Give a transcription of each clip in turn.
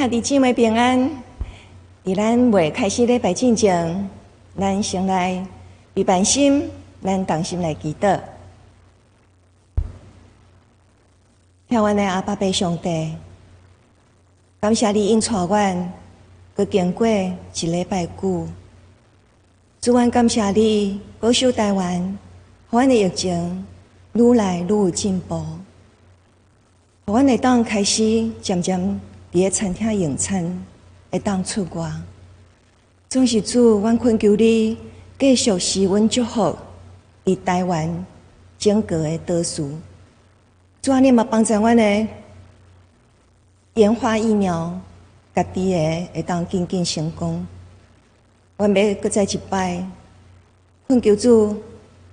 兄弟姊妹平安！伫咱未开始礼拜之前，咱先来预备心，咱同心来祈祷。听阮的阿爸爸上帝，感谢你引带阮，佮经过一礼拜久。主，阮感谢你保守台湾，互阮的疫情愈来愈有进步，互阮会当开始渐渐伫个餐厅用餐，会当出外。总是主，阮恳求你继续施阮祝福，伫台湾整个的岛屿。主啊，你嘛帮助阮的研发疫苗，家己的会当渐渐成功。阮要搁再一摆恳求主，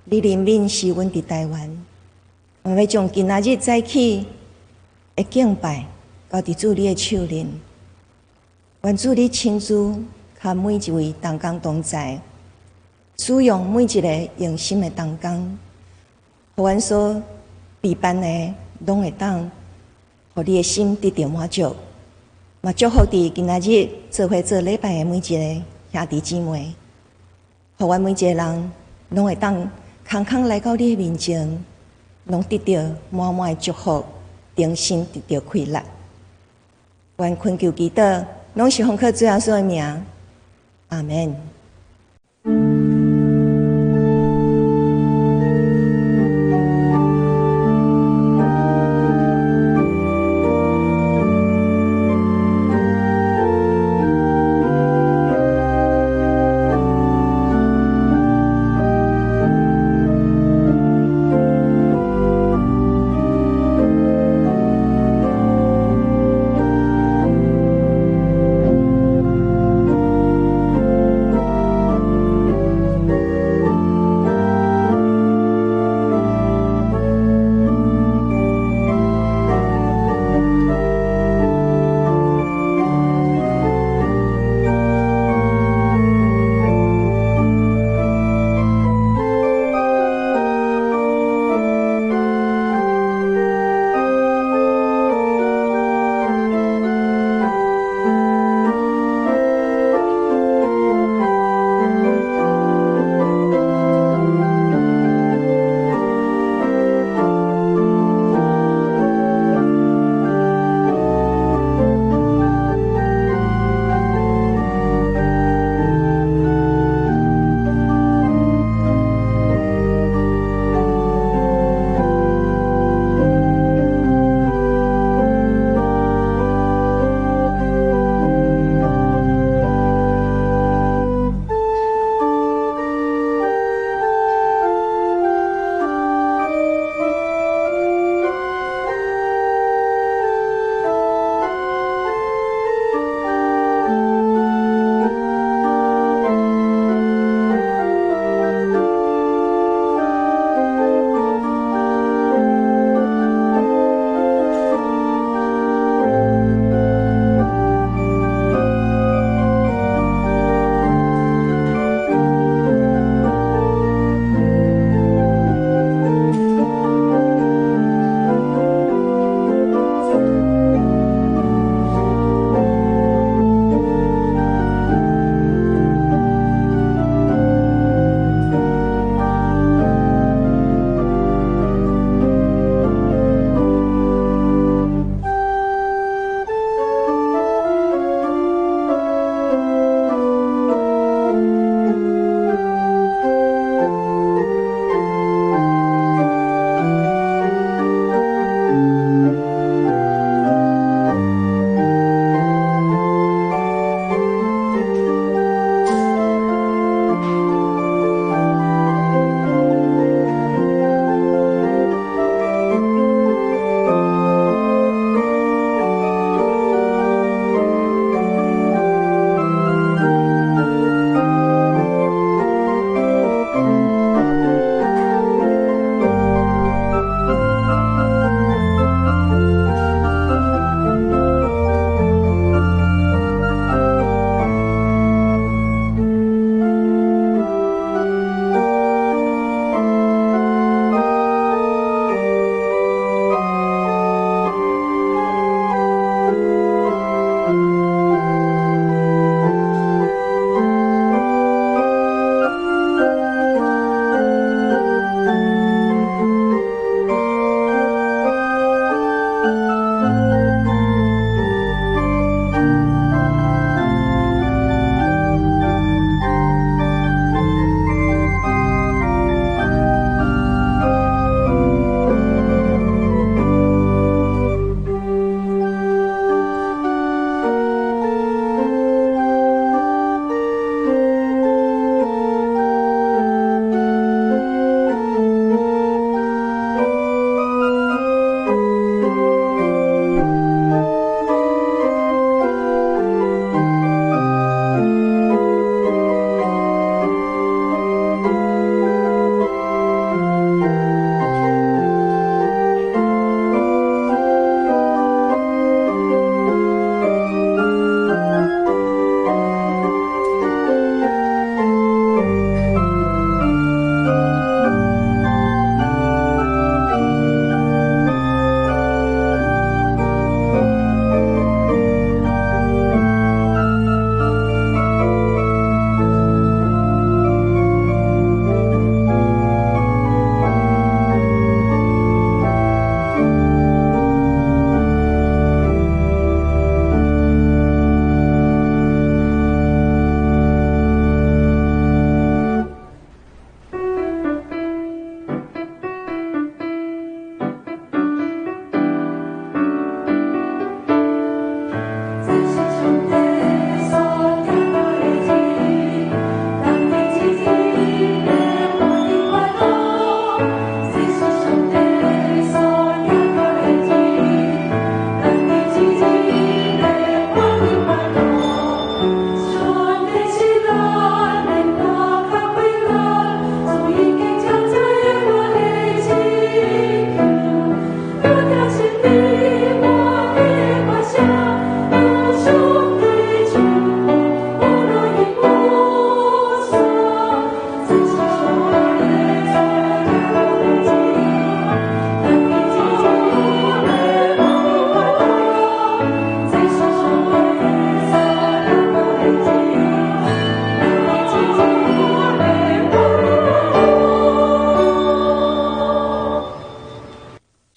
你怜悯施阮伫台湾。阮要将今仔日早起的敬拜交伫主你的手里。愿主你亲自甲每一位同工同在，使用每一个用心的同工，互阮所备办的拢会当，互你的心得到满足。嘛祝福伫今仔日做伙做礼拜的每一个兄弟姊妹，互阮每一个人拢会当空空来到你的面前，拢得到满满的祝福，重新得到快乐。愿恳求祈祷，拢是奉靠主耶稣的名，阿门。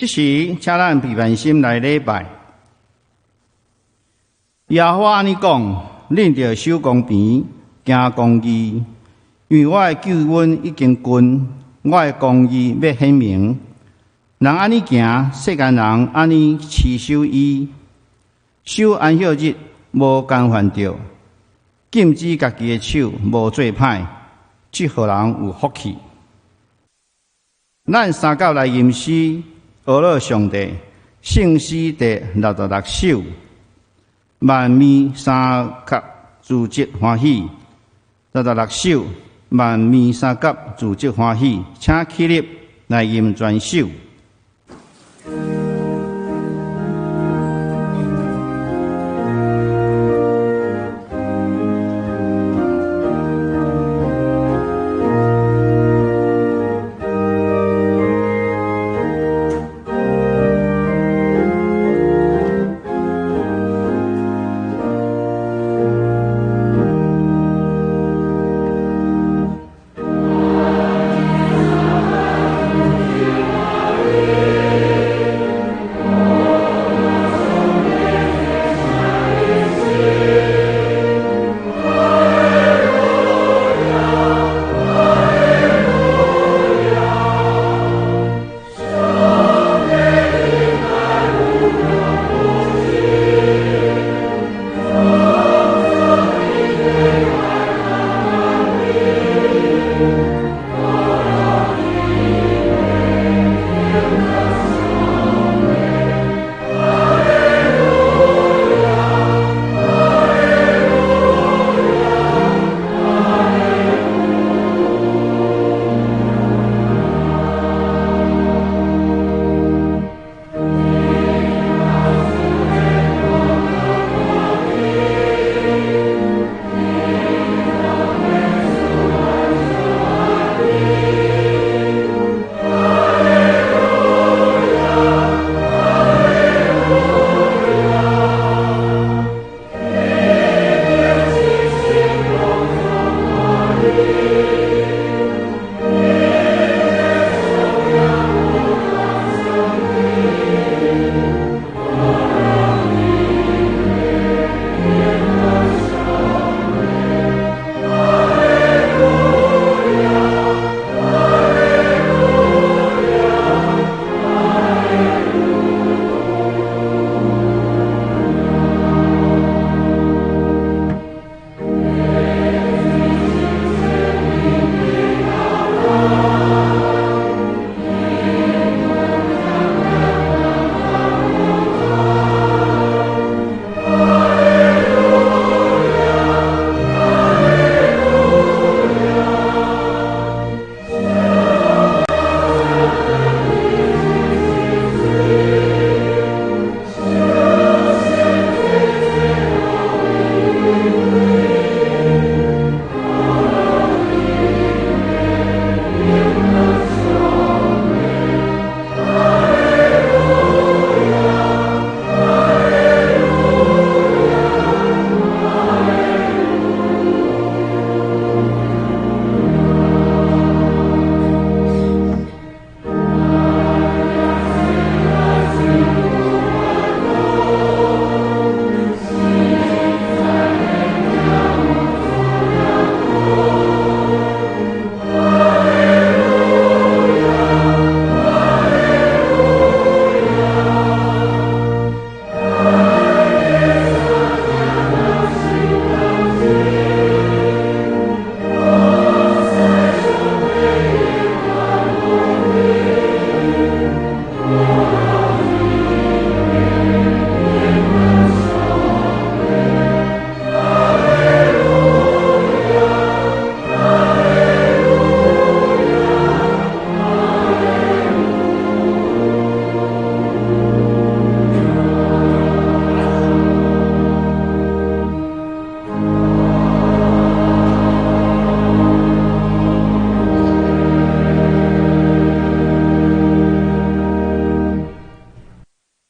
即时，请咱平凡心来礼拜。耶和华安尼讲：恁着守公平，行公义，因为我的救恩已经近，我的公义要显明。人安尼行，世间人安尼持守伊，守安息日无干犯着，禁止家己的手无做歹，即号人有福气。咱三角来吟诗，学了上帝圣诗第66首，万面三角自极欢喜。66首，万面三角自极欢喜，请起立来吟全首。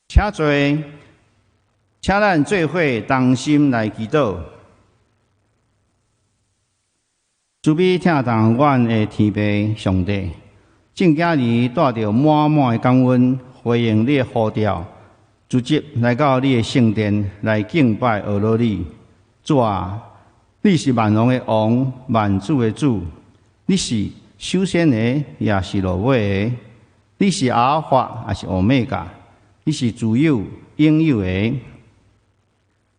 请坐，请咱做伙同心来祈祷。慈悲听从阮的天父上帝，正今日带着满满的感恩，回应你的呼召，直接来到你的圣殿来敬拜俄罗你。主啊，你是万王的王，万主的主，你是首先的，也是落尾的，你是阿尔法，也是欧米伽，你是自有永有的。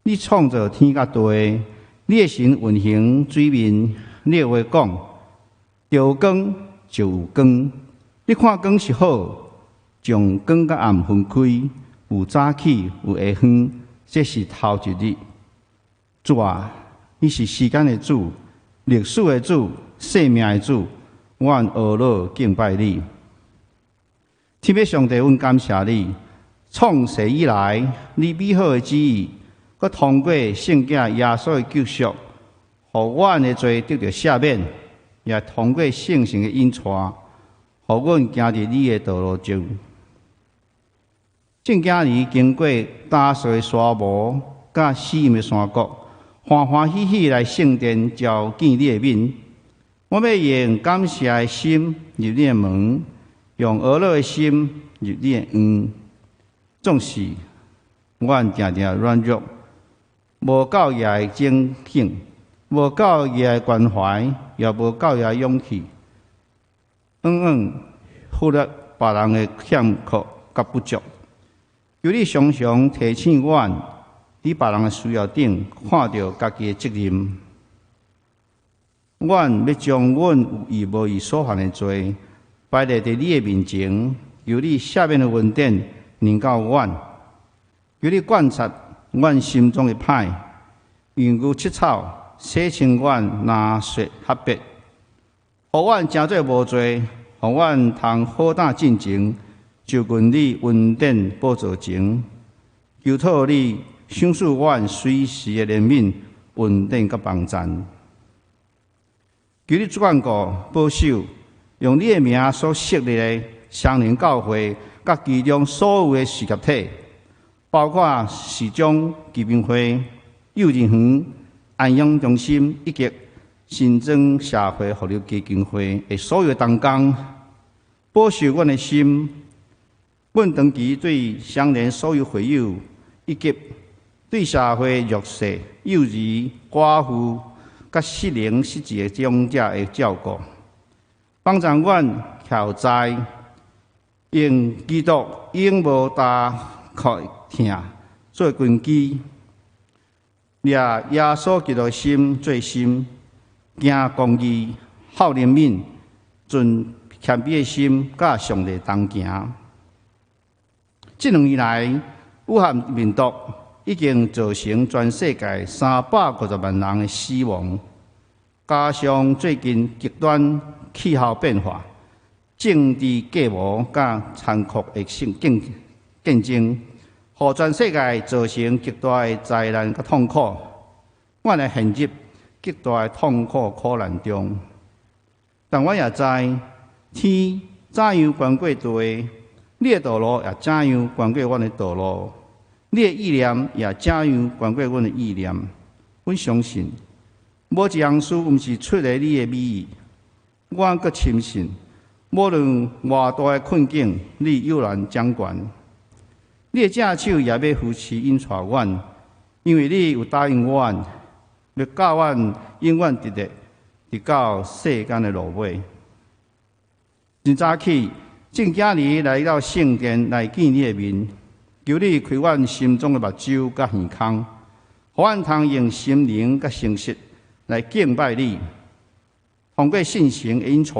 你创造天甲地，你的神运行水面，你的话讲，有光就有光。你看光是好，将光甲暗分开，有早起，有下昏，这是头一日。主啊，你是时间的主，历史的主，生命的主，阮俄罗敬拜你。天父上帝，阮感谢你，创世以来，你美好的旨意，佮通过圣子耶稣的救赎，互阮的罪得到赦免，也通过圣神的引带，互阮行伫你的道路中。正今年经过打碎沙漠，甲死荫的山谷，欢欢喜喜来圣殿朝见你的面。我要用感谢的心入你的门，用俄罗的心入你的园。总是阮常常软弱，无够爷的精醒，无够爷的关怀，也无够爷的勇气，忽略别人的欠缺甲不足。求你常常提醒阮，伫别人的需要顶看到家己的责任。阮要将阮有意无意所犯的罪摆列伫你的面前，由你赦免的恩典临到阮，由你观察阮心中的歹，用牛七草洗清阮拿雪合别，互阮真做无罪，互阮通好胆进前，就近你恩典宝座前，求讨你赏赐阮随时的怜悯、恩典甲帮赞。求你主管顾保守，用你的名所设立的双灵教会，甲其中所有的事业体，包括市长基金会、幼儿园、安养中心以及新增社会福利基金会的所有同工，保守阮的心。阮长期对相连所有会友，以及对社会弱势、幼儿、寡妇、甲失能失智的长者的照顾，帮助阮调在用基督永无大哭疼做根基，掠耶稣基督的心做心，行公义、好怜悯、存谦卑的心，甲上帝同行。这2年来，武汉病毒已经造成全世界350万人的死亡，加上最近极端气候变化、政治隔膜甲残酷的竞争，互全世界造成极大的灾难甲痛苦。阮来陷入极大的痛苦苦难中，但阮也知天怎样关过地。你的道路也怎样关过阮的道路，你的意念也怎样关过阮的意念。阮相信，无一样事毋是出于你的美意。阮阁深信，无论偌大的困境，你悠然掌管。你的正手也要扶持引带阮，因为你有答应阮，要教阮永远直到世间的落尾。真早起。正今日来到圣殿来见你的面，求你开阮心中的目睭甲耳孔，互阮通用心灵甲诚实来敬拜你。通过信心的引带，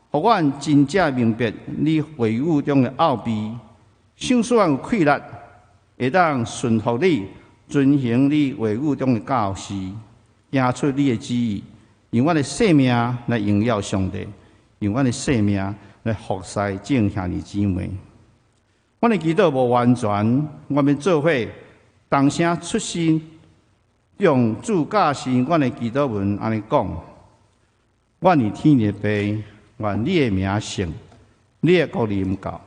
互阮真正明白你话语中的奥秘，赏赐阮有气力，会当顺服你，遵行你话语中的教示，行出你的旨意，用阮的生命来荣耀上帝，用阮的生命。来服侍正兄弟姊妹，阮的祈祷无完全，我们做伙同声出声，用主教示阮的祈祷文安尼讲：阮是天的父，愿你的名圣，你的国临到，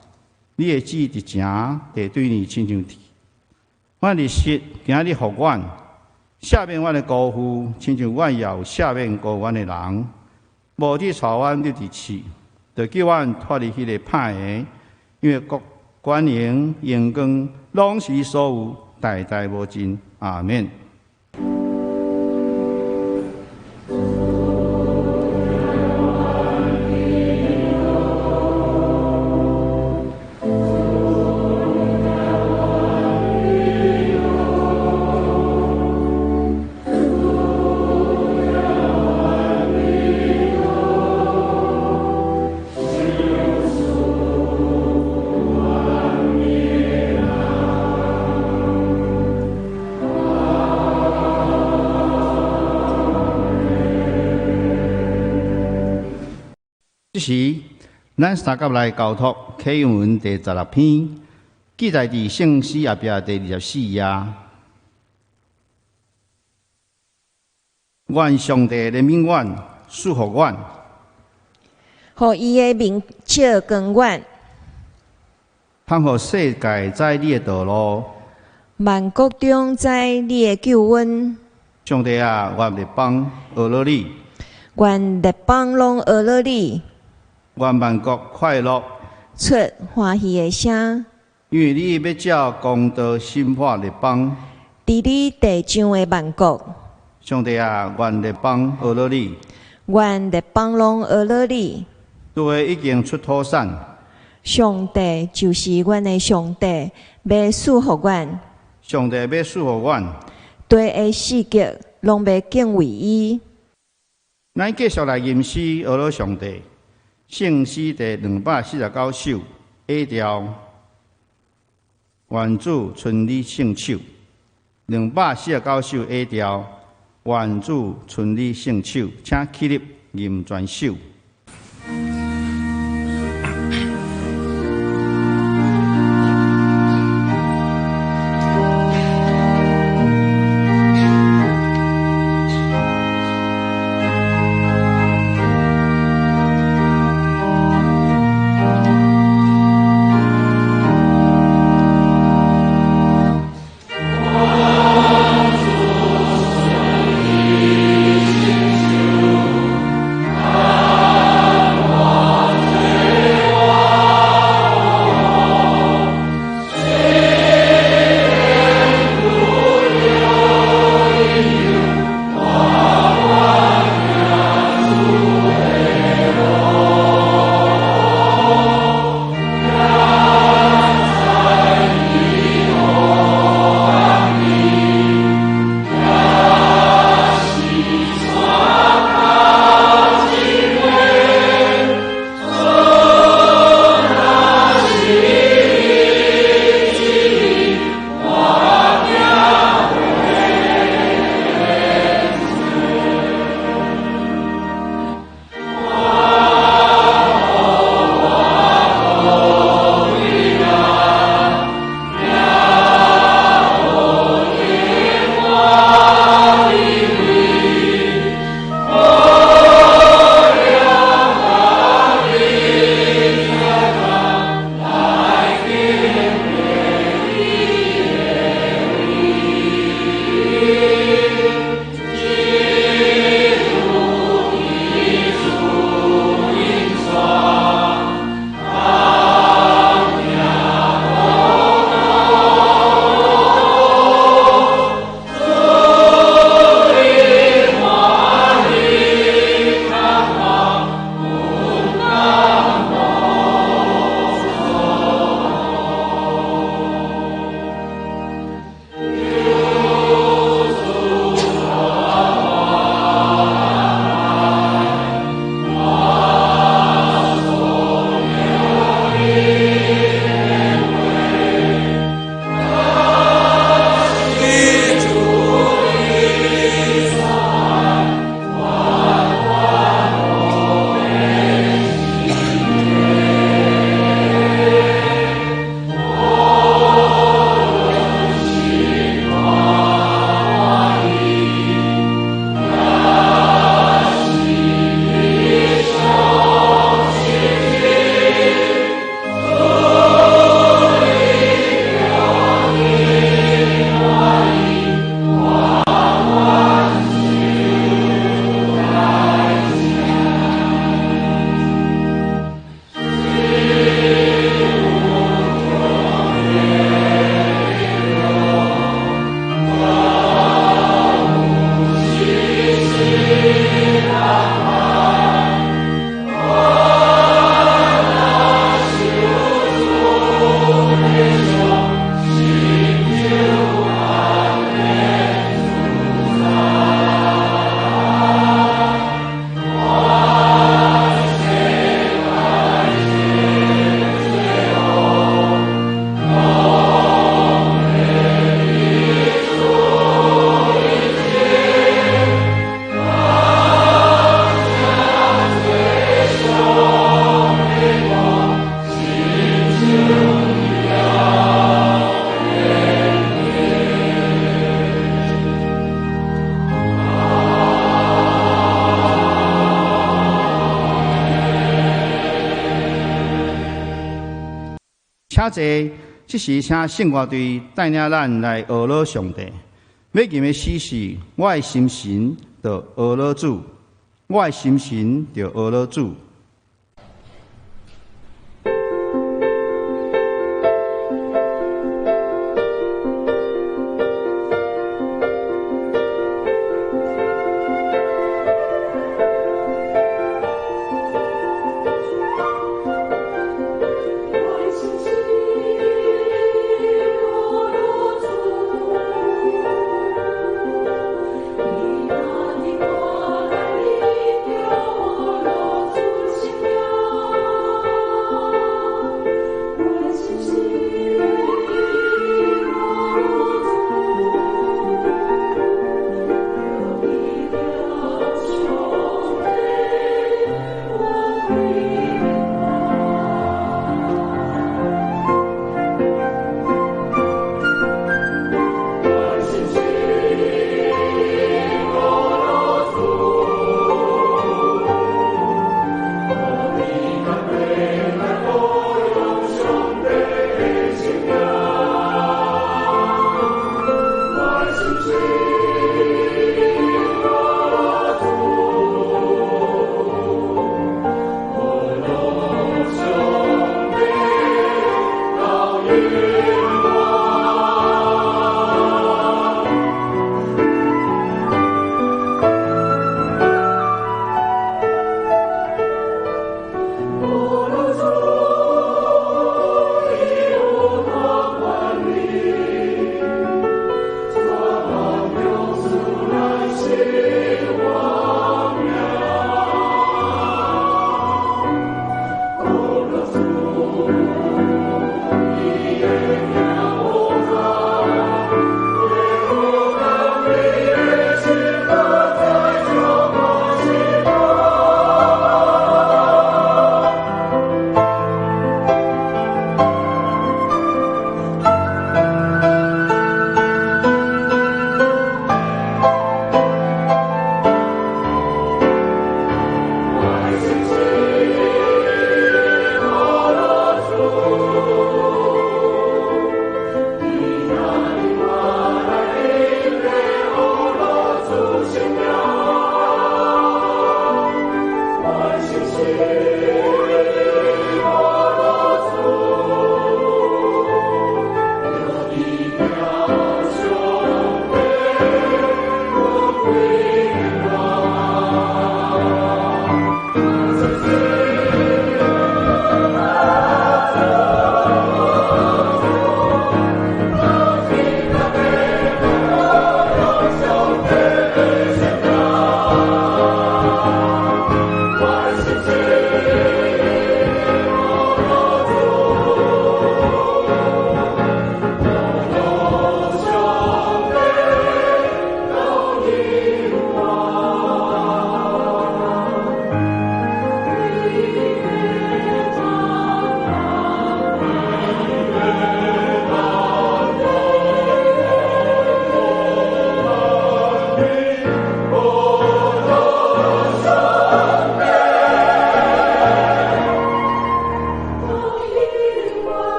你的旨意伫正地对你亲像天。阮日食今日互阮，赦免阮的辜负，亲像阮也有赦免辜负阮的人，无去带阮入地狱。就叫阮脱离迄个歹个，因为国官员、员工，拢是所有，代代无尽。阿免。这时，咱三甲来交托启应文第16篇，记载伫圣诗后壁第24页。愿上帝的名愿赐福阮，互伊的名笑光阮，通互世界知你的道路。万国中知你的救恩。上帝啊，愿列邦学乐你，愿列邦拢学乐你。愿万国快乐，出欢喜的声。因为你要照公道审判列邦。伫你地上的万国，上帝啊，愿列邦学乐你，愿列邦拢学乐你。对已经出土产，上帝就是阮的上帝，要赐福阮。上帝要赐福阮，对的世界拢要敬畏伊。咱继续来吟诗学乐上帝。圣诗第249首 A 调，愿主存你圣手。249首 A 调，愿主存你圣手，请起立吟全首。请坐，即时请圣乐队带领咱来学老上帝。要吟的诗是：我的心神就学老主，我的心神就学老主。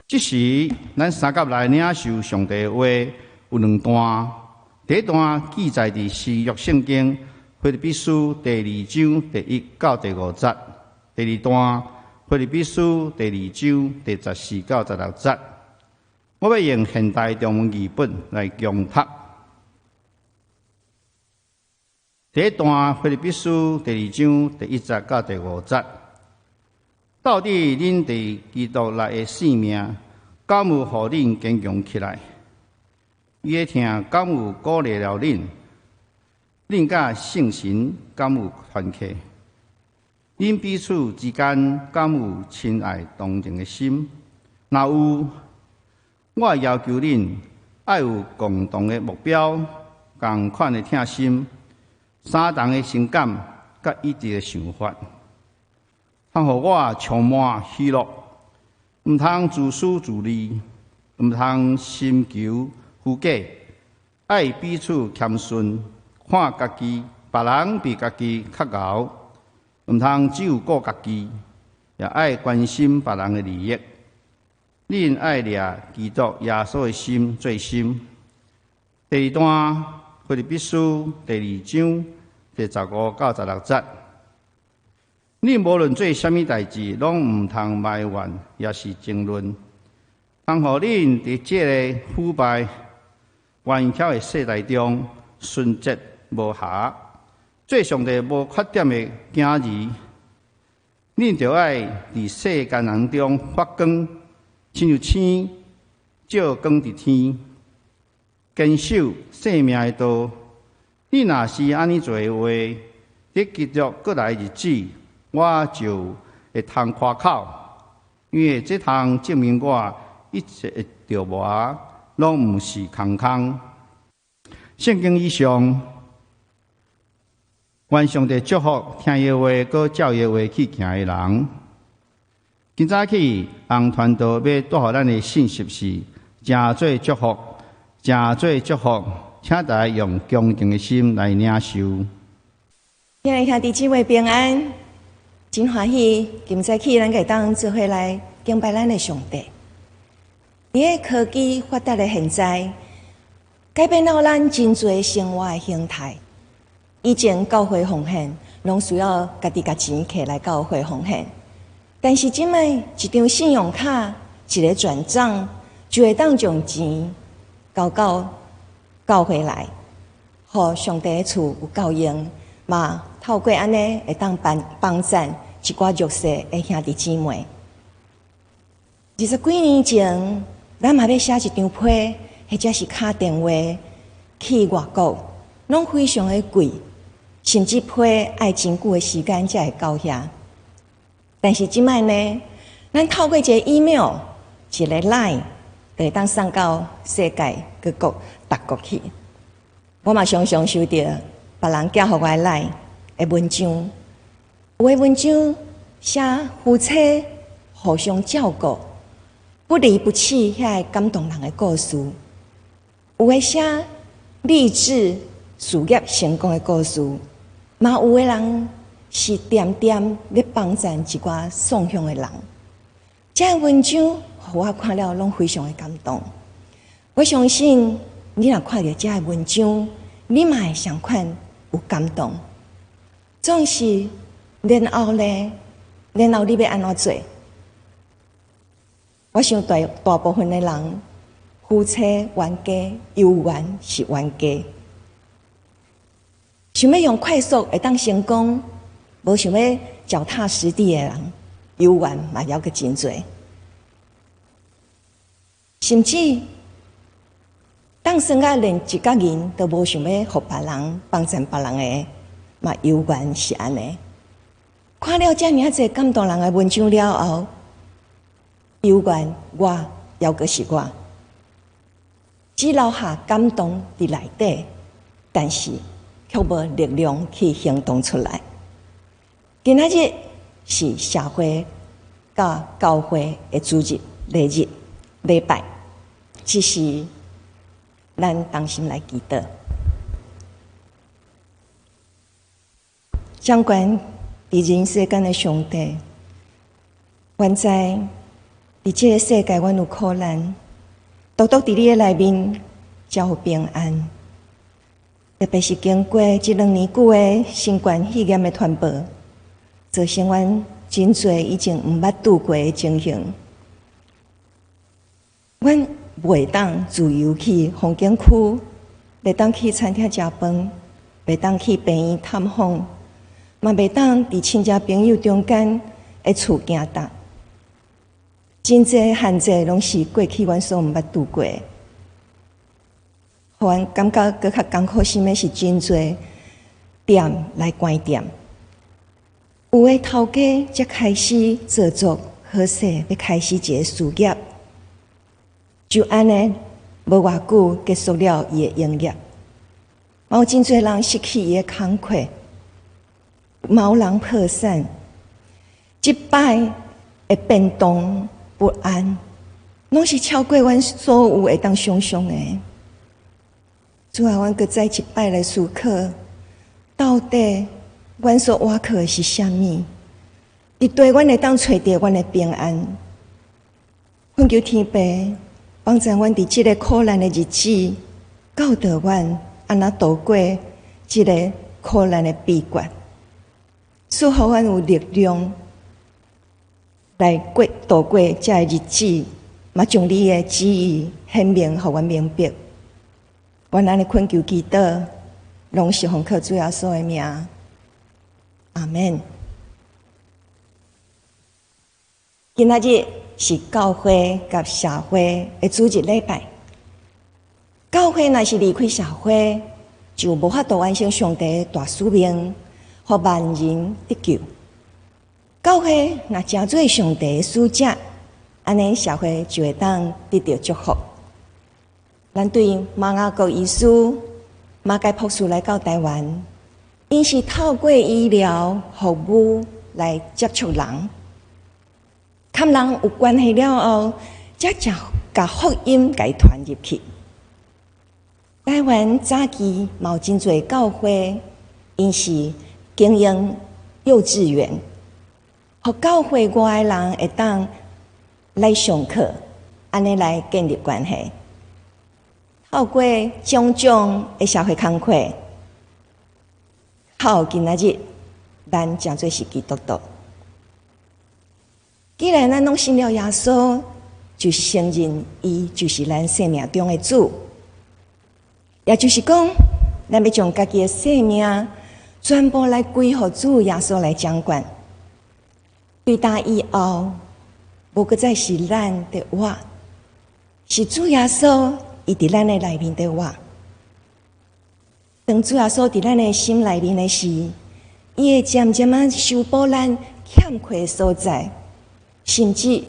即时，咱三甲来领受上帝的话有两段。第一段记载伫新约圣经腓立比书第2章第1到第5节；第二段腓立比书第2章第14到16节。我要用现代中文译本来强读。第一段腓立比书第2章第1节到第5节。到底恁伫基督内的性命，敢有互恁坚强起来？伊的听敢有鼓励了恁？恁甲圣神敢有团契？恁彼此之间敢有亲爱同情的心？若有，我要求恁爱有共同的目标、同款的疼心、相同的情感、甲一致的想法，通互我充满喜乐。毋通自私自利，毋通心求富贵，爱彼此谦逊，看家己别人比家己较敖，毋通只有顾家己，也爱关心别人的利益。恁爱掠基督耶稣的心最深。第二段腓立比书第2章第15到16节。恁无论做啥物代志，拢毋通埋怨，也是争论，通互恁伫这个腐败、顽强的世代中，纯洁无瑕，做上帝无缺点的囝儿。恁着爱伫世间人中发光。亲像星照光伫天，坚守生命的道。你若是安尼做的话，伫基督过来日子，我就会通夸口，因为这通证明我一切的着磨，拢毋是空空。圣经以上，愿上帝祝福听耶话、搁照耶话去行的人。今早起，红传道要带予咱的信息是：真做祝福，真做祝福，请大家用恭敬的心来领受。亲爱兄弟姊妹平安，真欢喜！今早起，咱可以当做伙来敬拜咱的上帝。伫个科技发达的现在，改变了咱真侪生活的形态。以前教会奉献，拢需要家己甲钱摕来教会奉献。但是即摆一张信用卡、一个转账，就会当将钱交到教会来，互上帝的厝有够用，嘛透过安尼会当帮赞一寡弱势的兄弟姊妹。20几年前，咱嘛要写一张批，或者是打电话去外国，拢非常的贵，甚至批爱真久的时间才会到遐。但是即摆呢，咱透过一个 email、一个 line， 就会当送到世界各国达国去。我嘛常常收到别人寄互我的 line 的文章，有的文章写夫妻互相照顾、不离不弃，遐个感动人的故事；有的写励志事业成功的故事，嘛有的人。是点点咧帮赞一寡送向的人，这样文章，互我看了拢非常的感动。我相信你若看到这样文章，你嘛会相款有感动。总是然后你要安怎做？我想大部分的人，夫妻冤家，有缘是冤家，想要用快速会当成功。无想要脚踏实地的人，有缘嘛还阁真多，甚至当生啊连一个人都无想要互别人帮助别人的，嘛有缘是安尼。看了遮尔啊侪感动人的文章了后，有缘我还阁是我，只留下感动伫内底，但是却无力量去行动出来。今仔日是社会甲教会的主日、礼拜，只是咱同心来祈祷。掌管伫人世间的上帝，原知伫这个世界，阮有苦难，独独伫你的内面，才有平安。特别是经过这2年久的新冠肺炎的传播。造成阮真侪已经毋捌拄过的情形，阮袂当自由去风景区，袂当去餐厅食饭，袂当去病院探访，嘛袂当伫亲戚朋友中间的厝行踏。真侪限制拢是过去阮所毋捌拄过的，互阮感觉搁较艰苦心的是真侪店来关店。有的头家才开始做足好势，要开始一个事业，就安尼无偌久结束了伊的营业。有真侪人失去伊的工课，有人破产，一摆会变动不安，拢是超过阮所有会当想象的。主啊，阮搁再一摆来思考，到底阮所倚靠的是啥物？伫对阮会当找到阮的平安。恳求天父帮助阮伫即个苦难的日子，教导阮安怎度过即个苦难的秘诀，使互阮有力量来度过这个日子，嘛将你的旨意显明，互阮明白。阮安尼恳求祈祷，拢是奉靠主耶稣的名，阿门。今仔日是教会甲社会的主日礼拜。教会若是离开社会，就无法度完成上帝的大使命，互万人得救。教会若真做上帝的使者，安尼社会就会当得到祝福。咱对马雅各医师、马介博士来到台湾，因是透过医疗服务来接触人，跟人有关系了后，才将福音给传入去。台湾早期有真侪教会，因是经营幼稚园，互教会外的人会当来上课，安尼来建立关系。透过种种的社会工课，靠今仔日，咱真做是基督徒。既然咱拢信了耶稣，就承认伊就是咱生命中的主，也就是讲，咱要将家己的生命全部来归互主耶稣来掌管。对他以后，无搁再是咱的活，是主耶稣。伊伫咱的内面的话，当主耶稣伫咱的心内面的时，伊会渐渐啊修补咱欠缺的所在，甚至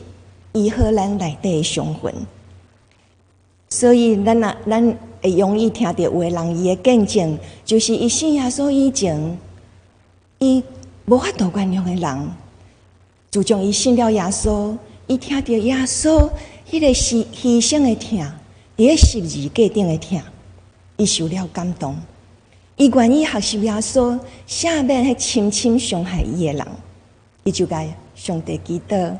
医好咱内底的伤痕。所以咱会容易听到有的人伊的见证，就是伊信耶稣以前，伊无法度原谅的人，自从伊信了耶稣，伊听到耶稣迄个牺牲的痛。伫个十字架顶的疼，伊受了感动，伊愿意学习耶稣，赦免迄深深伤害伊的人，伊就甲上帝祈祷，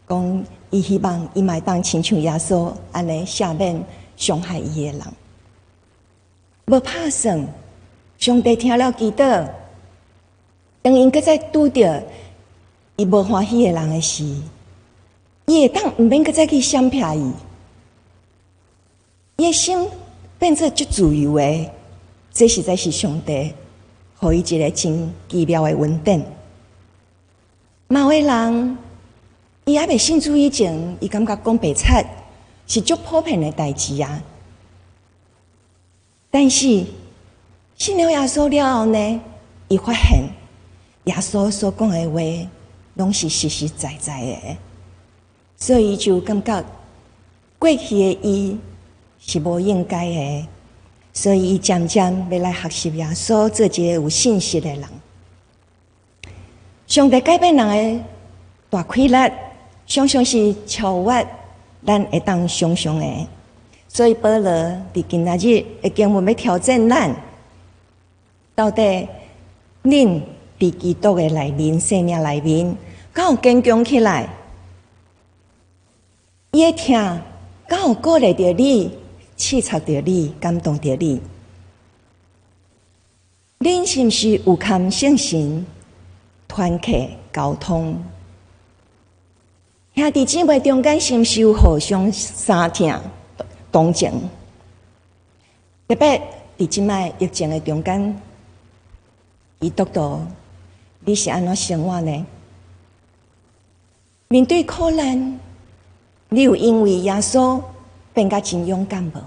讲伊希望伊嘛当亲像耶稣安尼赦免伤害伊的人。无拍算，上帝听了祈祷，当因搁再拄着伊无欢喜的人的时，伊会当毋免搁再去闪避伊。伊的心变作足自由的，这实在是上帝互伊一个真奇妙的恩典。某个人，伊还未信主以前，伊感觉讲白贼是足普遍的代志啊。但是信了耶稣了后呢，伊发现耶稣所讲的话，拢是实实在在的，所以就感觉过去的伊。是无应该的，所以伊渐渐要来学习耶稣，做一个有信息的人。上帝改变人的大快乐，常常是超越咱会当想象的。所以保罗伫今仔日的经文要挑战咱，到底恁伫基督的内面、生命内面，敢有坚强起来？伊的疼，敢有鼓励着你？刺激着你，感动着你，恁是毋是有堪信心、团结、沟通？兄弟姊妹中间是毋是有互相相听、同情？特别伫即摆疫情的中间，基督徒，你是安怎生活呢？面对苦难，你有因为耶稣变甲真勇敢无？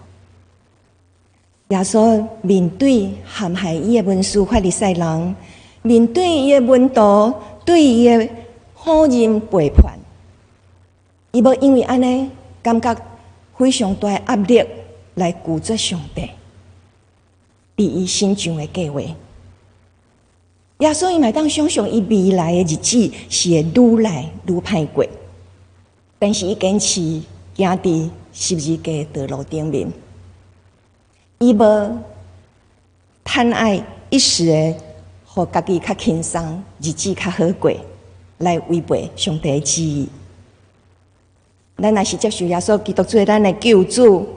耶稣面对陷害伊的文士法利赛人，面对伊的门徒对伊的放任背叛，伊无因为安尼感觉非常大的压力来拒绝上帝伫伊心上的计划。耶稣伊嘛当想象伊未来的日子是会愈来愈歹过，但是伊坚持行伫十字架的道路顶面，伊无贪爱一时的，互家己较轻松，日子较好过，来违背上帝的旨意。咱若是接受耶稣基督做咱的救主，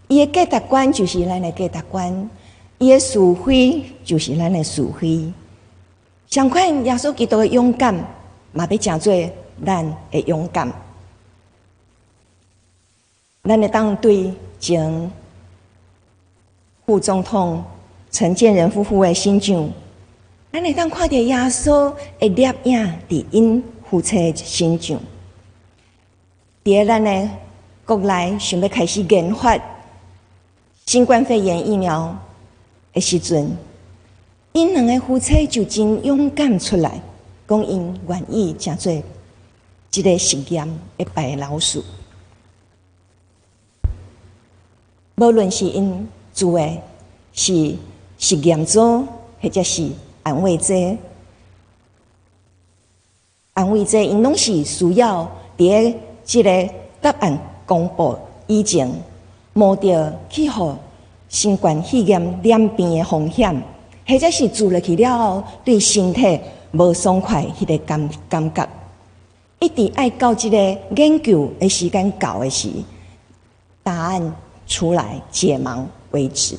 伊的价值观就是咱的价值观，伊的是非就是咱的是非。相款，耶稣基督的勇敢，嘛要成做咱的勇敢。咱会当对前副总统陈建仁夫妇的心上，咱会当看到耶稣的烙影伫因夫妻的心上。伫咱的国内想要开始研发新冠肺炎疫苗的时阵，因两个夫妻就真勇敢出来，讲因愿意成做一个实验的白老鼠。无论是因做的是实验组，或者是安慰剂，因拢是需要伫即个答案公布以前，摸着去互新冠肺炎染病的风险，或者是住落去了后对身体无爽快迄个感觉，一直爱到即个研究的时间到的时，答案出来解盲为止。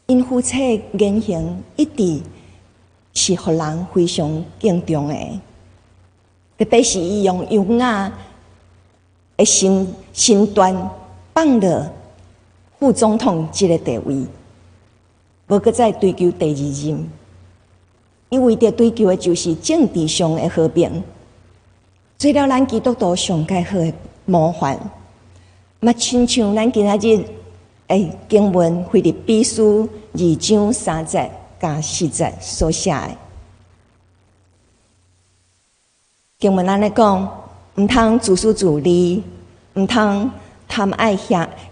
因夫妻的言行一直是互人非常敬重的，特别是伊用优雅的身段放了副总统这个地位，无搁再追求第二任，因为着追求的就是政治上的和平，做了咱基督徒上介好的模范。嘛，亲像咱今仔日经文腓立比书2章3节加4节所写的经文，安尼讲，毋通自私自利，毋通贪爱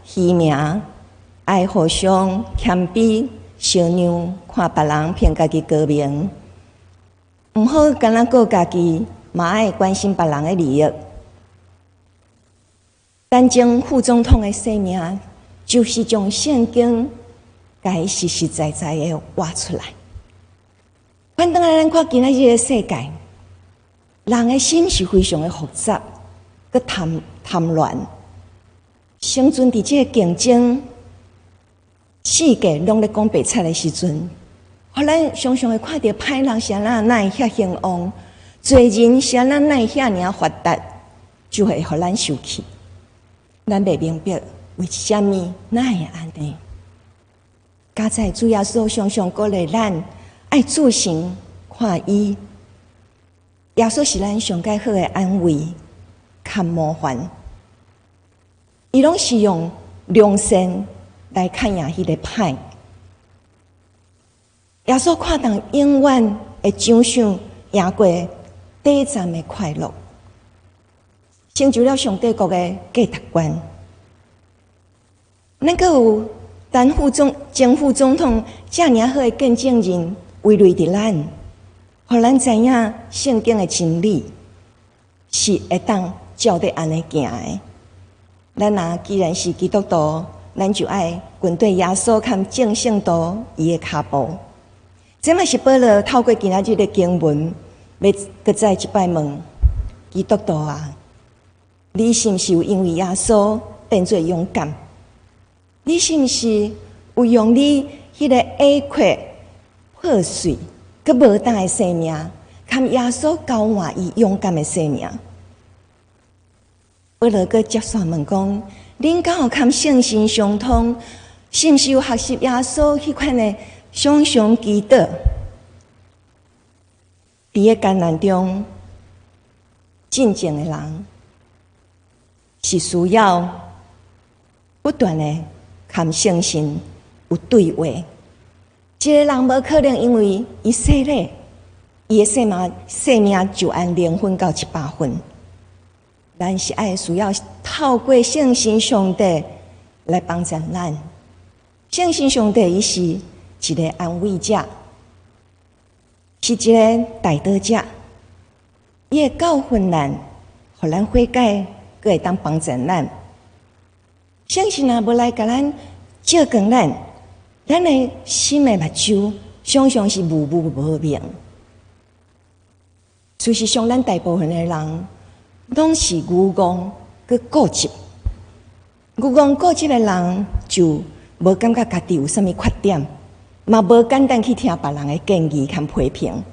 虚名，爱互相谦卑，小让看别人骗家己高明，毋好干那顾家己，嘛爱关心别人的利益。咱前副总统的生命，就是将圣经该实实在在的挖出来。反倒来咱看今仔日的世界，人的心是非常的复杂，佮贪乱，生存伫这个竞争世界拢咧讲白菜的时阵，互咱常常会看到歹人是哪会遐兴旺，罪人是哪会遐尔发达，就会互咱受气。咱袂明白为虾米哪会安尼？加在主耶稣常常鼓励咱爱自省看伊。耶稣是咱上介好的安慰，较模范。伊拢是用良善来看赢迄个歹。耶稣看重永远会奖赏赢过短暂的快乐。成就了上帝国的价值观。咱阁有前副总统遮尔好的见证人围绕伫咱，互咱知影圣经的真理是会当照得安尼行的。咱既然是基督徒，咱就爱跟对耶稣和正圣徒伊的脚步。这嘛是保罗透过今仔日的经文，要搁再一摆问基督徒啊。你是毋是有因为耶稣变做勇敢？你是毋是有用你迄个矮缺、破碎、佮无当的生命，跟耶稣交换伊勇敢的生命？保罗佮接续问讲：恁敢有跟圣心相通？是毋是有学习耶稣迄款的常常祈祷？伫个艰难中，真正的人。是需要不断的跟圣神有对话。一个人无可能因为伊洗礼，伊的生命就按0分到100分。咱是爱需要透过圣神上帝来帮助咱。圣神上帝伊是一个安慰者，是一个带导者，伊会教训咱，互咱悔改，佫会当帮助咱。圣神若无来甲咱照光咱的心的目睭常常是雾雾无明。事实上，咱大部分的人拢是愚妄佮固执。愚妄固执的人就无感觉家己有啥物缺点，嘛无简单去听别人的建议和批评。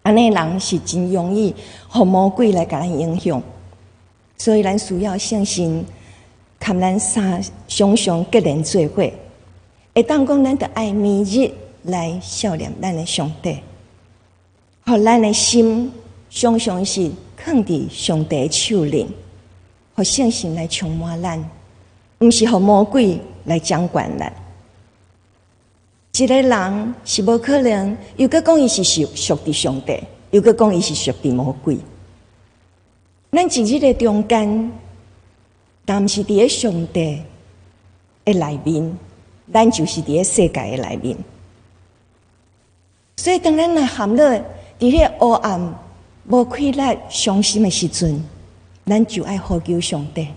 安尼人是真容易互魔鬼来甲咱影响，所以咱需要圣神，含咱常常结连做伙，会当讲咱着爱每日来孝念咱的上帝，互咱的心常常是放伫上帝手里，互圣神来充满咱，毋是互魔鬼来掌管咱。一个人是无可能，又搁讲伊是属伫上帝，又搁讲伊是属伫魔鬼。咱一日的中间，但毋是伫咧上帝的内面，咱就是伫咧世界的内面。所以，当咱若陷落伫咧黑暗、无快乐、伤心的时阵，咱就爱呼求上帝。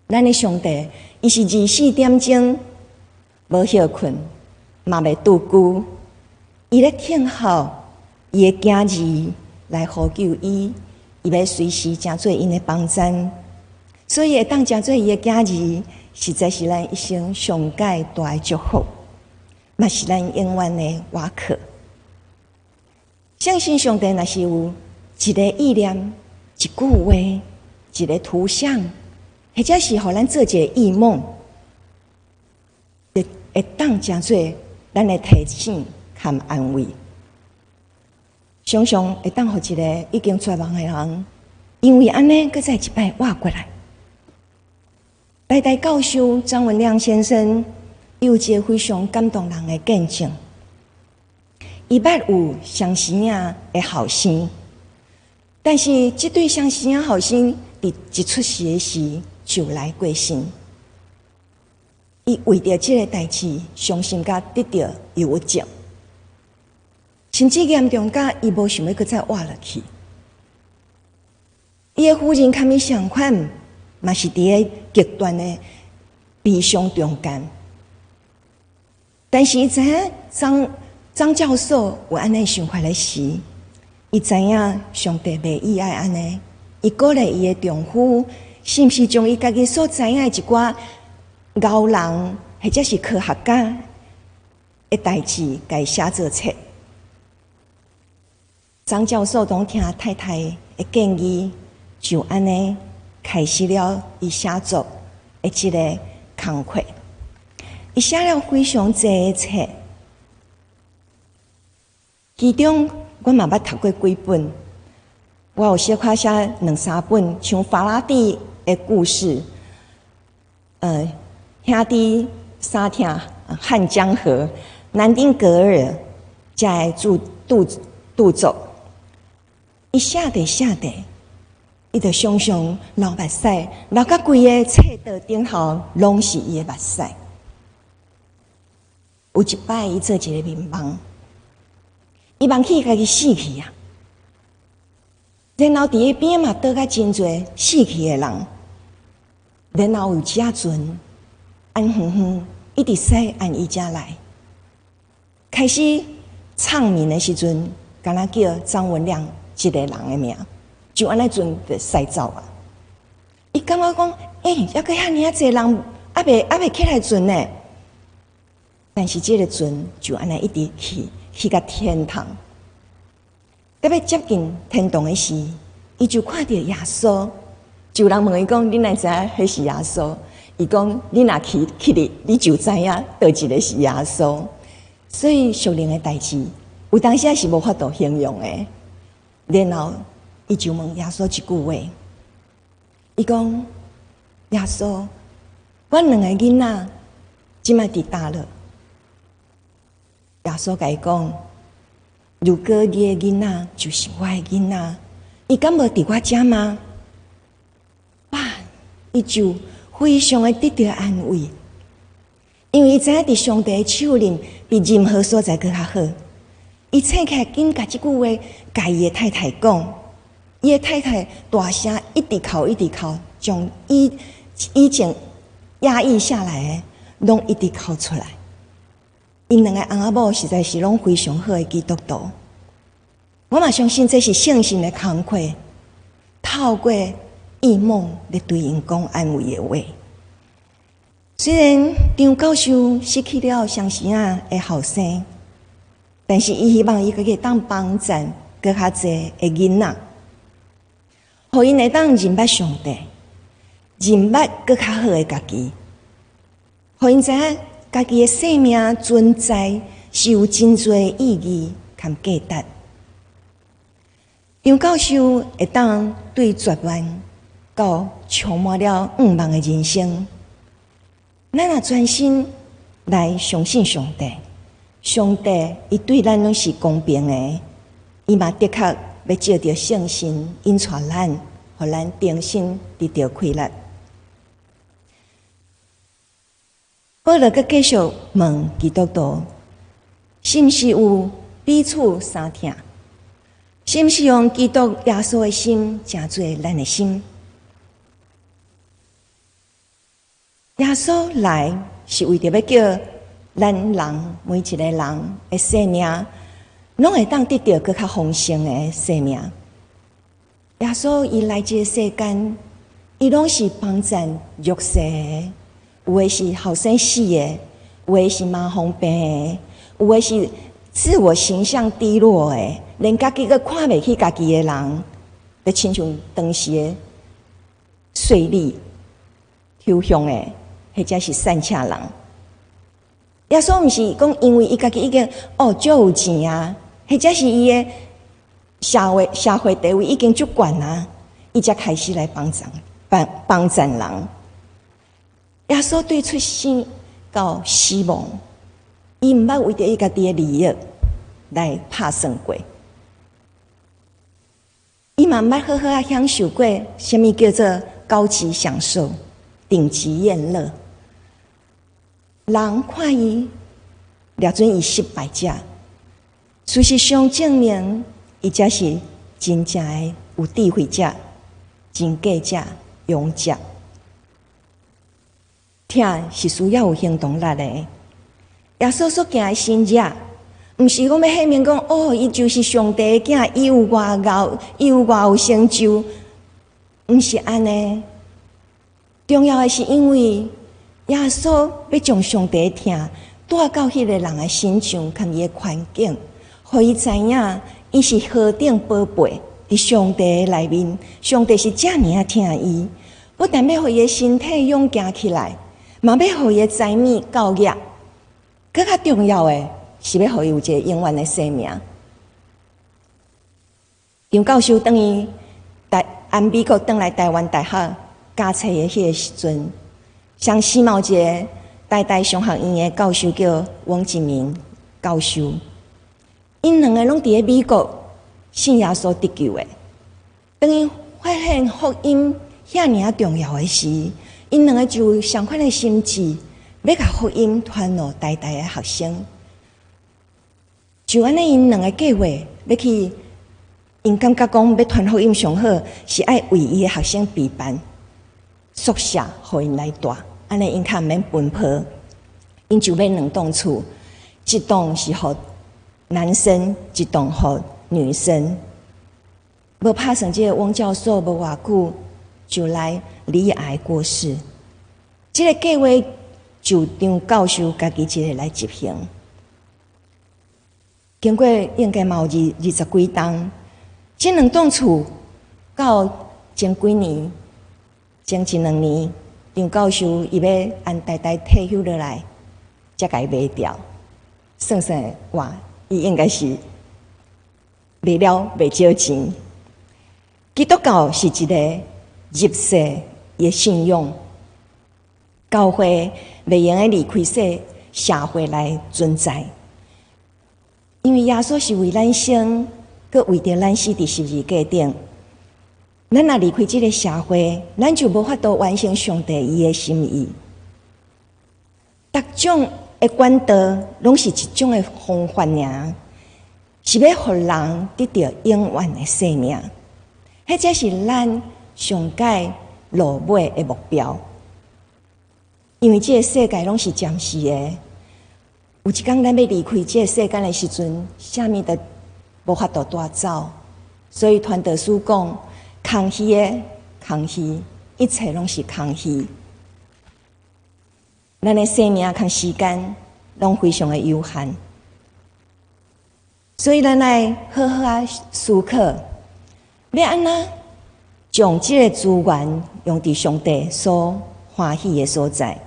咱的上帝，伊是24点钟无休困。嘛袂拄久，伊咧听候伊的囝儿来呼救伊，伊要随时成做因的帮衬，所以会当成做伊的囝儿，实在是咱一生上界大的祝福，嘛是咱永远的瓦靠。相信上帝若是有一个意念、一句话、一个图像，或者是互咱做一个异梦，会当成做咱的提醒和安慰，常常会当互一个已经绝望的人，因为安尼，搁再一摆活过来。代代教授张文亮先生有一个非常感动人的见证，伊捌有双生仔的后生，但是这对双生仔后生伫一出世的时就来过身。伊为着这个代志，伤心甲得着忧郁症，甚至严重甲伊无想要搁再活落去。伊的夫人甲伊相款，嘛是伫咧极端的悲伤中间。但是伊知影张教授有安尼想法的时，伊知影上帝袂意爱安尼，伊鼓励伊的丈夫，是毋是将伊家己所知影的一寡高人或者是科学家的代志，该写做册。张教授当听太太的建议，就安尼开始了伊写作的这个工作。伊写了非常侪的册，其中我嘛捌读过几本，我有小可写2-3本，像法拉第的故事，兄弟三听汉江河、南丁格尔在著作，伊写的，伊就常常流目屎，流到规个册道顶头拢是伊的目屎。有一摆，伊做一个眠梦，伊梦起家己死去啊，然后伫个边嘛倒甲真侪死去的人，然后有只船。安远远，一直驶按伊遮来，开始唱名的时阵，敢若叫张文亮一个人的名，就安尼船就驶走啊。伊感觉讲，还阁遐尔济人，还袂起来船呢。但是这个船就安尼一直去到天堂。特别接近天堂的时，伊就看到耶稣，就人问伊讲：“你哪知影迄是耶稣？”伊讲：“你若去哩，你就知影倒一个是耶稣。”所以属灵的代志，有当时是无法度形容的。然后伊就问耶稣一句话，伊讲：“耶稣，我2个囡仔即摆伫倒了。”耶稣甲伊讲：“如果你的囡仔就是我的囡仔，伊敢无伫我遮吗？”伊就非常的得到安慰，因为伊知影伫上帝的手里比任何所在更较好。伊醒起来，紧甲即句话甲伊的太太讲，伊的太太大声一直哭，将以前压抑下来的，拢一直哭出来。因两个翁仔某实在是拢非常好的基督徒，我嘛相信这是圣神的工课，透过异梦来对因讲安慰的话。虽然张教授失去了双生仔的后生，但是伊希望伊可以当帮助更较侪的囡仔，互因会当认捌上帝，认捌更较好的家己，互因知影家己的生命存在是有真侪意义和价值。张教授会当对绝望到充满了愿望的人生，咱若专心来相信上帝，上帝伊对咱拢是公平的，伊嘛的确要借着圣神引带咱，互咱重新得到快乐。保罗佮继续问基督徒，是毋是有彼此相疼？是毋是用基督耶稣的心成做咱的心？耶稣来是为着要叫咱人每一个人的生命，拢会当得到更较丰盛的生命。耶稣伊来这个世间，伊拢是帮助弱势的，有的是后生死的，有的是麻风病的，有的是自我形象低落的，连家己都看袂起家己的人，就亲像当时的税吏、抽象的，或者是善车人。耶稣毋是讲因为伊家己已经足有钱啊，或者是伊的社会地位已经足悬啊，伊才开始来帮助人。耶稣对出生到死亡，伊毋捌为着伊家己的利益来拍算过，伊嘛毋捌好好享受过什么叫做高级享受、顶级宴乐。人看伊掠准伊失败者，事实上证明伊才是真正的有智慧者、真价者、勇者。疼是需要有行动力的。耶稣所行的神迹，毋是讲要显明讲伊就是上帝的囝，伊有偌高，伊有偌有成就，毋是安尼。重要的是因为耶稣要将上帝的疼带到迄个人的身上，甲伊的环境，互伊知影伊是何等宝贝。伫上帝的内面，上帝是遮尔啊疼伊，不但要互伊的身体勇行起来，嘛要互伊的财米教业，更较重要的是要互伊有一个永远的生命。张教授等于美国转来台湾大学教册的迄个时阵，上世贸一个台大商学院的教授叫王志明教授，因两个拢伫咧美国信耶稣得救的。当因发现福音遐尔重要的时，因两个就有相款的心志，要甲福音传落台大的学生。就安尼，因两个计划要去，因感觉讲要传福音上好，是爱为伊的学生备办宿舍，互因来住。安尼因较毋免奔波，因就买两栋厝，一栋是互男生，一栋互女生。无拍算这个汪教授无偌久就来离癌过世，这个计划就张教授家己一个来执行。经过应该嘛有20几冬，这两栋厝到前几年、前1、2年，张教授伊要按代代退休落来，才甲伊卖掉。算算哇，伊应该是卖了袂少钱。基督教是一个入世的信仰，教会袂用离开社会来存在，因为耶稣是为咱生，佮为着咱死伫十字架顶。咱若离开这个社会，咱就无法度完成上帝伊的心意。各种的管道，拢是一种的方法尔，是要互人得到永远的生命。迄才是咱上界落尾的目标。因为这个世界拢是暂时的，有一天咱要离开这个世间的时阵，啥物都无法度带走。所以传道书讲，空虚的空虚，一切拢是空虚。咱的生命和时间拢非常的有限，所以咱来好好啊思考，要安怎将这个资源用伫上帝所欢喜的所在。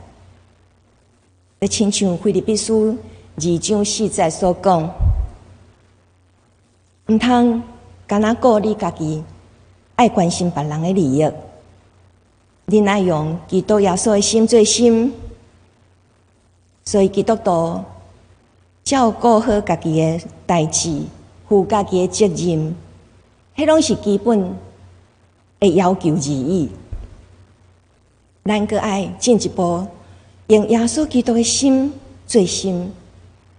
就亲像腓立比书2章4节所讲，毋通干那顾你家己，爱关心别人的利益，你爱用基督耶稣的心做心。所以基督徒照顾好家己的代志，负家己的责任，迄拢是基本的要求而已。咱阁爱进一步，用耶稣基督的心做心，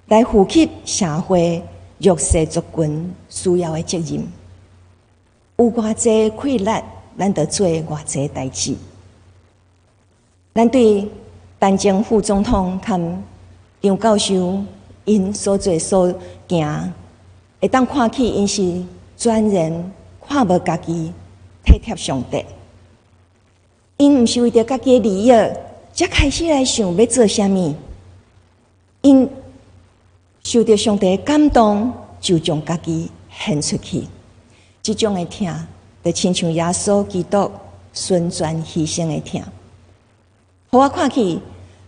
来负起社会弱势族群需要的责任。有偌济困难，咱就做偌济代志。咱对陈前副总统和张教授因所做所行，会当看起因是全然看无家己，体贴上帝。因毋是为着家己的利益，才开始来想要做啥物。因受到上帝的感动，就将家己献出去。这种的疼，就亲像耶稣基督纯全牺牲的疼。互我看起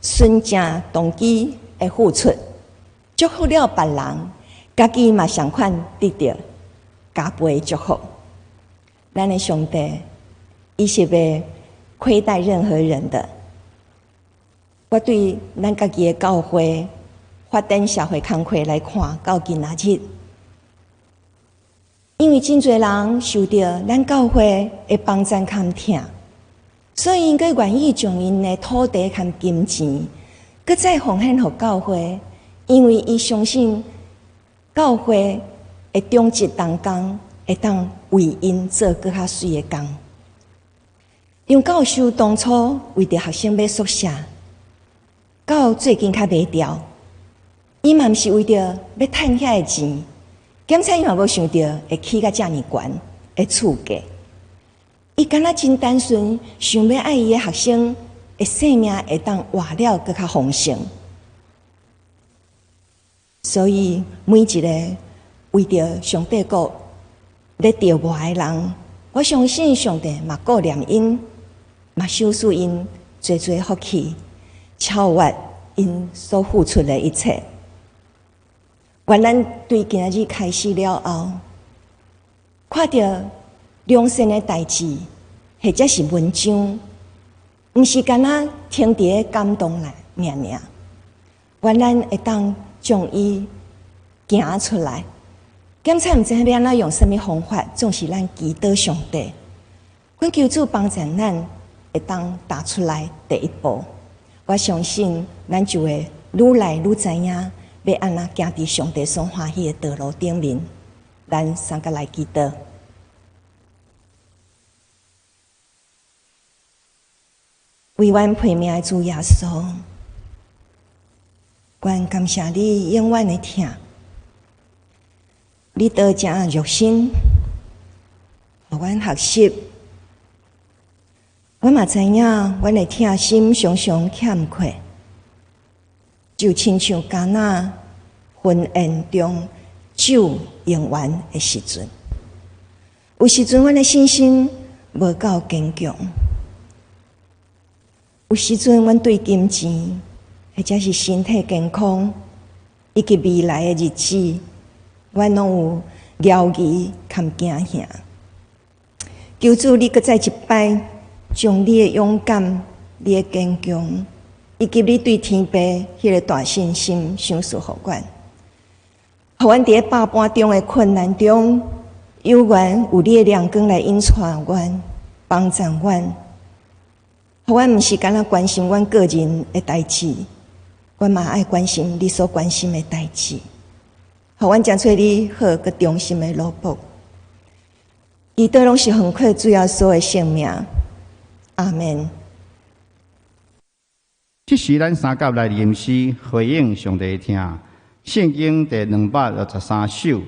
纯正动机的付出，祝福了别人，家己嘛相款得到加倍祝福。咱的上帝，伊是袂亏待任何人的。我对咱家己的教会发展社会工课来看，到今仔日，因为真侪人受到咱教会的帮赞和疼。所以，应该愿意将因的土地和金钱，搁再奉献给教会，因为伊相信教会会终极当工，会当为因做搁较水的工。张教授当初为着学生买宿舍，到最近较袂调，伊嘛毋是为着要趁遐个钱，检查伊嘛无想到会起甲遮尔悬的厝价。伊敢若真单纯，想要爱伊的学生的生命会当活了搁较丰盛。所以每一个为着上帝国咧着活的人，我相信上帝嘛顾念因，嘛赏赐因侪侪福气，超越因所付出的一切。愿咱对今仔日开始了后，看到良善的代志，或者是文章，毋是干那听伫个感动来命。愿咱会当将伊行出来。检查毋知要安怎用什么方法，总是咱祈祷上帝，阮求主帮助咱会当踏出来第一步。我相信咱就会愈来愈知影要安怎行伫上帝所欢喜的道路顶面。咱三个来祈祷。为阮配命的主耶稣，愿感谢你永远的疼，你多正热心，互阮学习。阮嘛知影，阮的疼心常常欠缺，就亲像迦那婚宴中酒用完的时阵，有时阵阮的信心无够坚强。有时阵，阮对金钱，或者是身体健康，以及未来的日子，阮拢有犹豫和惊吓。求主你搁再一摆，将你的勇敢、你的坚强，以及你对天父迄个大信心赏赐互阮，互阮伫咧百般中的困难中，有缘有你的亮光来引带阮、帮助阮，互阮毋是干那关心阮个人的代志，阮嘛爱关心你所关心的代志，互阮讲出你好佮忠心的罗卜。伊都拢是很快主要所有性命，阿门。即时咱三甲来吟诗回应上帝听，圣经第263首，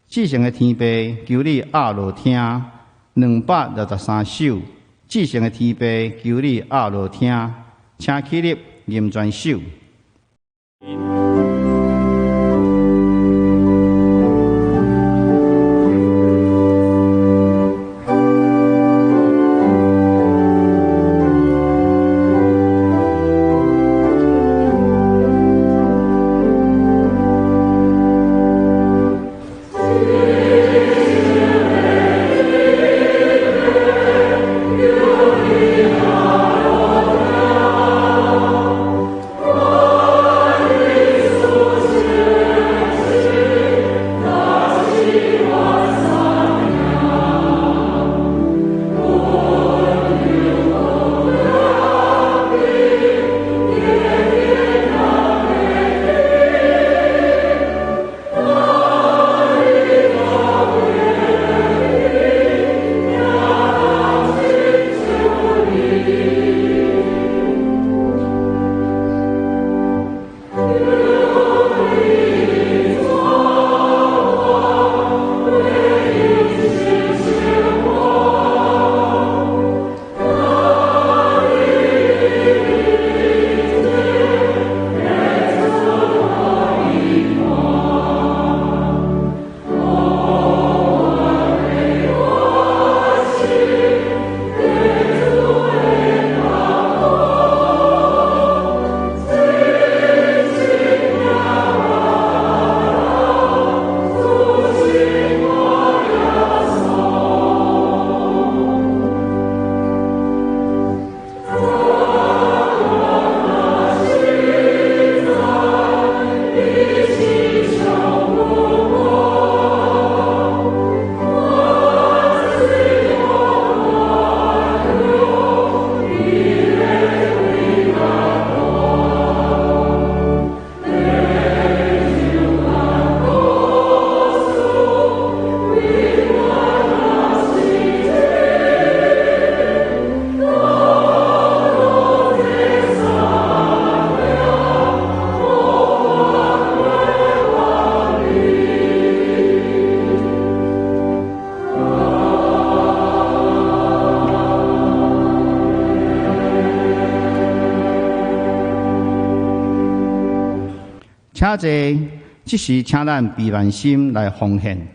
至圣的天父求你压落听，263首，至圣的天父求你压落听，请起立吟全首。请坐，即时请咱闭眼心来奉献。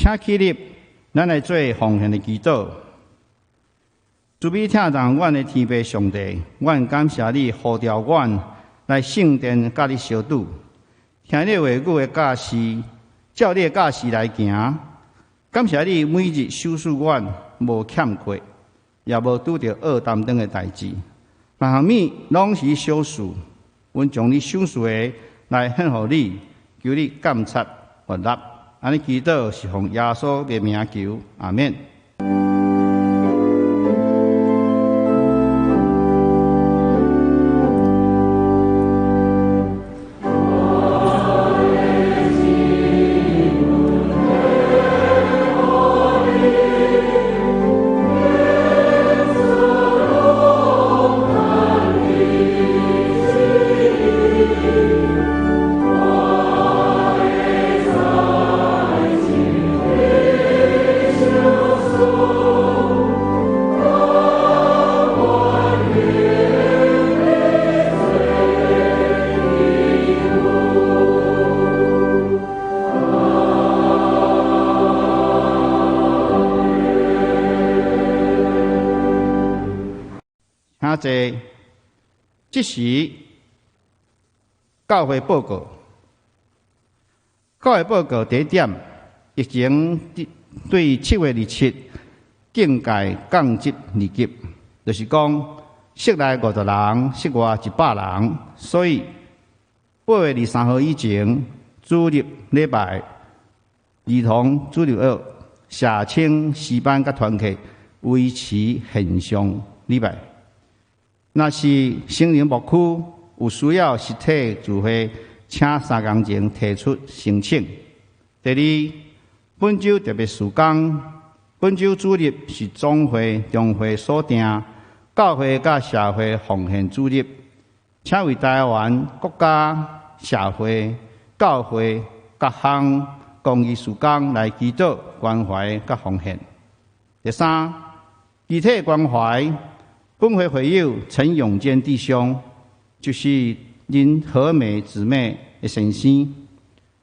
请起立，咱来做奉献的祈祷。主必听从阮的天父上帝，阮感谢你呼召阮来圣殿甲你相拄，听你话语的教示，照你的教示来行。感谢你每日守护阮，无欠缺，也无拄着恶担当的代志。万项物拢是小事，阮将你赏赐的来献互你，求你监察悦纳。安尼祈祷是奉耶稣的名求，阿免。即时教会报告，教会报告第一点，疫情对7月27境界降级2级，就是讲室内50人，室外100人，所以8月23号以前，主日礼拜儿童主日学、社青诗班甲团契维持线上礼拜。若是成人牧区有需要实体聚会，请3天前提出申请。第二，本周特别事工，本周主日是总会中会所定教会甲社会奉献主日，请为台湾国家、社会、教会各项公益事工来祈祷、关怀甲奉献。第三，具体关怀。本会会友陈永坚弟兄，就是林和美姊妹的先生，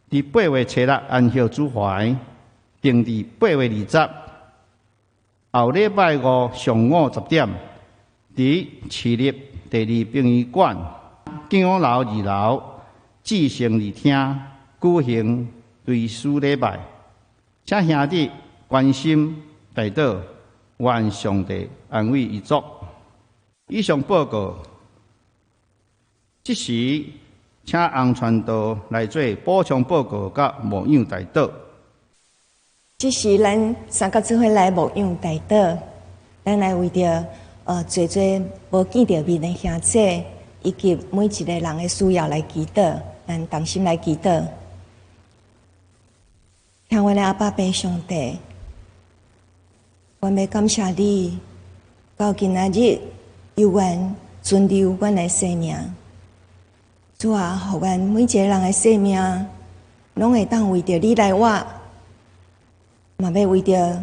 伫8月初6安息主怀，定伫8月20，后礼拜5上午10点，伫市立第2殡仪馆景永楼2楼至圣礼厅举行追思礼拜，请兄弟关心代祷，愿上帝安慰遗族。以上报告，即时请洪传道来做补充报告甲牧养代祷。即时咱三角教会来牧养代祷，咱来为着做无见着面的兄弟，以及每一个人的需要来祈祷，咱同心来祈祷。听我的阿爸爸上帝，我要感谢你，到今仔日。有愿存留阮的生命，主啊，互阮每一个人的生命，拢会当为着你来活，嘛要为着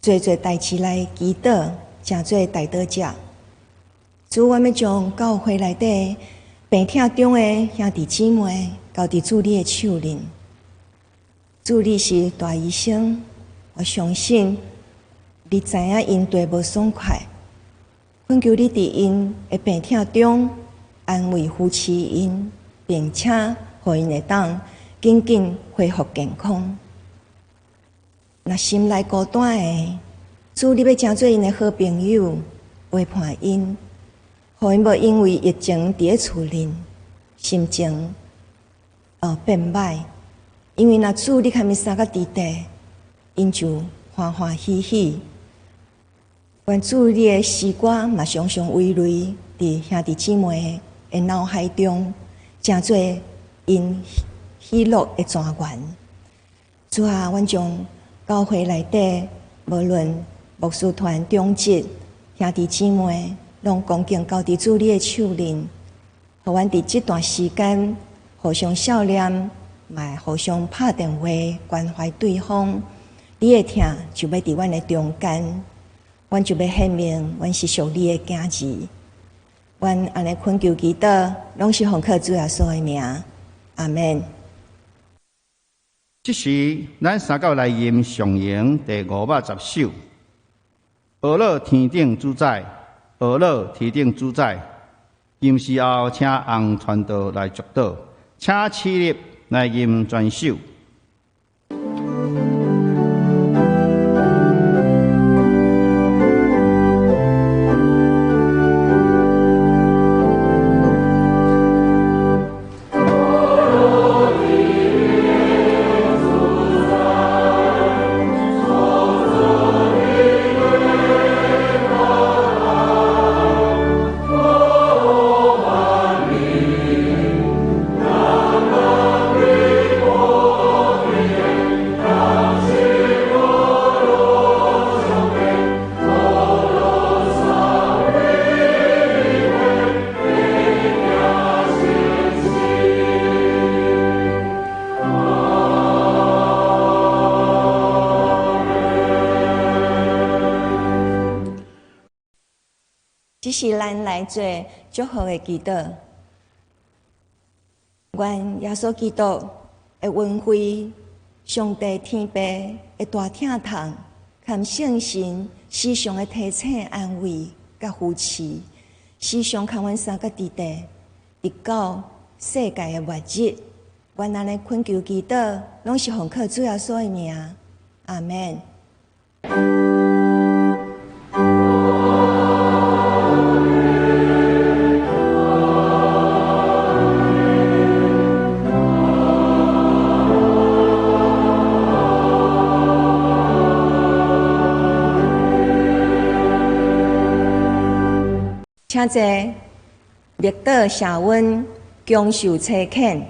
做代志来祈祷，诚做代祷者。主，阮要将教会内底病痛中的兄弟姊妹交伫主你的手里。主，你是大医生，我相信你知影因地无爽快。恳求你伫因的病痛中安慰扶持因，并且互因会当紧紧恢复健康。若心内孤单的，主你要诚做因的好朋友，陪伴因，互因无因为疫情伫咧厝里，心情变歹。因为若主你较物三个伫地，因就欢欢喜喜。愿主你的诗歌嘛常常葳蕤伫兄弟姊妹的脑海中，诚做因喜乐的泉源。主啊，阮将教会内底无论牧师团、长职、兄弟姊妹，拢恭敬交伫主你的手里，互阮伫这段时间互相笑脸，嘛互相拍电话关怀对方。你的疼就要伫阮的中间。阮就要显明，阮是属你的囝儿。阮安尼恳求祈祷，拢是奉靠主耶稣的名，阿门。即时，咱三教内吟上迎第510首。俄勒天顶主宰，俄勒天顶主宰。吟诗后，请红传道来祝祷，请起立来吟全首。这是咱来做祝福的祈祷。愿耶稣基督的恩惠、上帝天父的大疼痛，含圣神时常的提醒、安慰、甲扶持，时常看阮三个弟弟，直到世界的末日。愿咱的恳求祈祷，拢是奉靠主耶稣的名。阿门。请坐，绿岛社温，强受车恳。